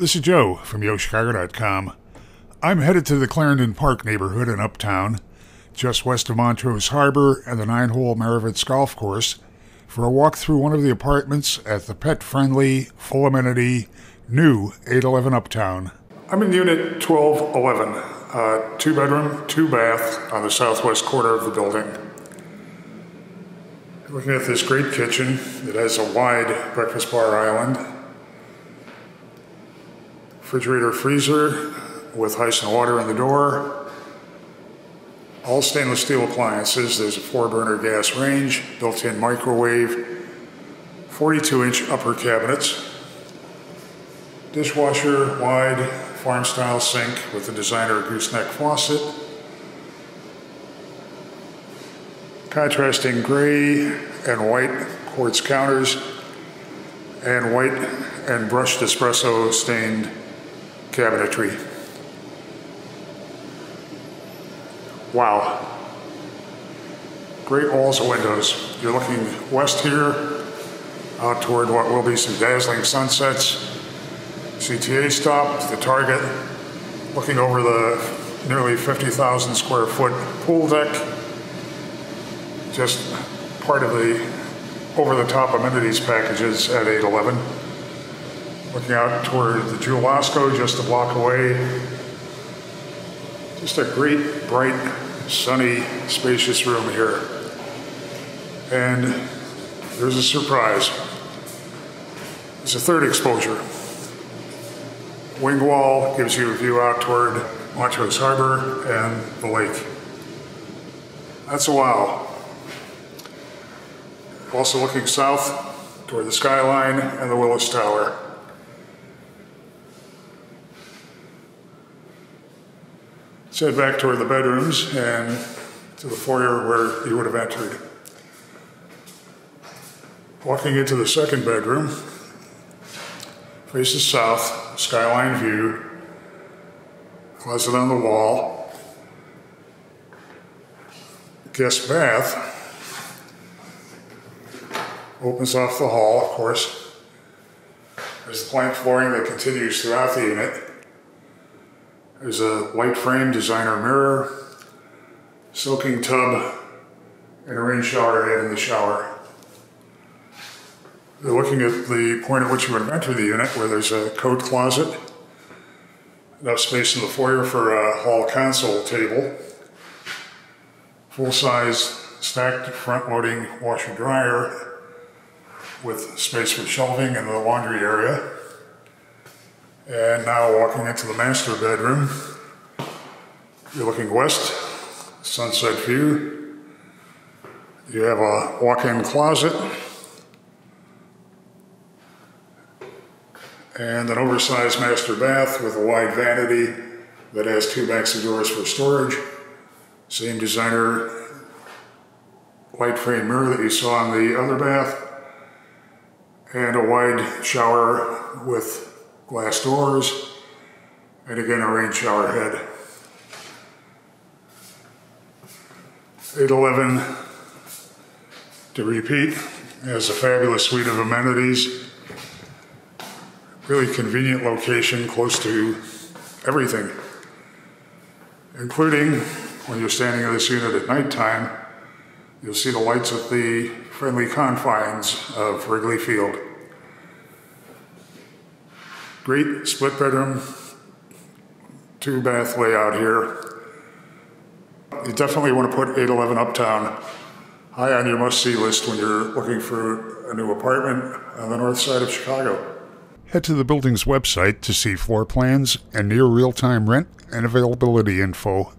This is Joe from YoChicago.com. I'm headed to the Clarendon Park neighborhood in Uptown, just west of Montrose Harbor and the 9-hole Maravitz Golf Course, for a walk through one of the apartments at the pet-friendly, full-amenity, new 811 Uptown. I'm in Unit 1211, 2-bedroom, 2-bath on the southwest corner of the building. Looking at this great kitchen, it has a wide breakfast bar island, refrigerator freezer with ice and water in the door, all stainless steel appliances. There's a 4-burner gas range, built-in microwave, 42-inch upper cabinets, dishwasher, wide farm-style sink with a designer gooseneck faucet, contrasting gray and white quartz counters, and white and brushed espresso stained cabinetry. Wow. Great walls of windows. You're looking west here, out toward what will be some dazzling sunsets. CTA stop, the Target, looking over the nearly 50,000 square foot pool deck. Just part of the over-the-top amenities packages at 811. Looking out toward the Jewel-Osco just a block away. Just a great, bright, sunny, spacious room here. And there's a surprise. There's a third exposure. Wing wall gives you a view out toward Montrose Harbor and the lake. That's a wow. Also looking south toward the skyline and the Willis Tower. Let's head back toward the bedrooms and to the foyer where you would have entered. Walking into the second bedroom, faces south, skyline view, closet on the wall, guest bath, opens off the hall, of course. There's the plank flooring that continues throughout the unit. There's a light frame designer mirror, soaking tub, and a rain shower head in the shower. You're looking at the point at which you would have entered the unit, where there's a coat closet, enough space in the foyer for a hall console table, full-size stacked front-loading washer-dryer with space for shelving in the laundry area. And now walking into the master bedroom, you're looking west, sunset view. You have a walk-in closet and an oversized master bath with a wide vanity that has 2 banks of doors for storage. Same designer light frame mirror that you saw in the other bath, and a wide shower with glass doors, and again a rain shower head. 811, to repeat, has a fabulous suite of amenities. Really convenient location, close to everything, including when you're standing in this unit at nighttime, you'll see the lights at the friendly confines of Wrigley Field. Great split bedroom, 2-bath layout here. You definitely want to put 811 Uptown high on your must-see list when you're looking for a new apartment on the north side of Chicago. Head to the building's website to see floor plans and near real-time rent and availability info.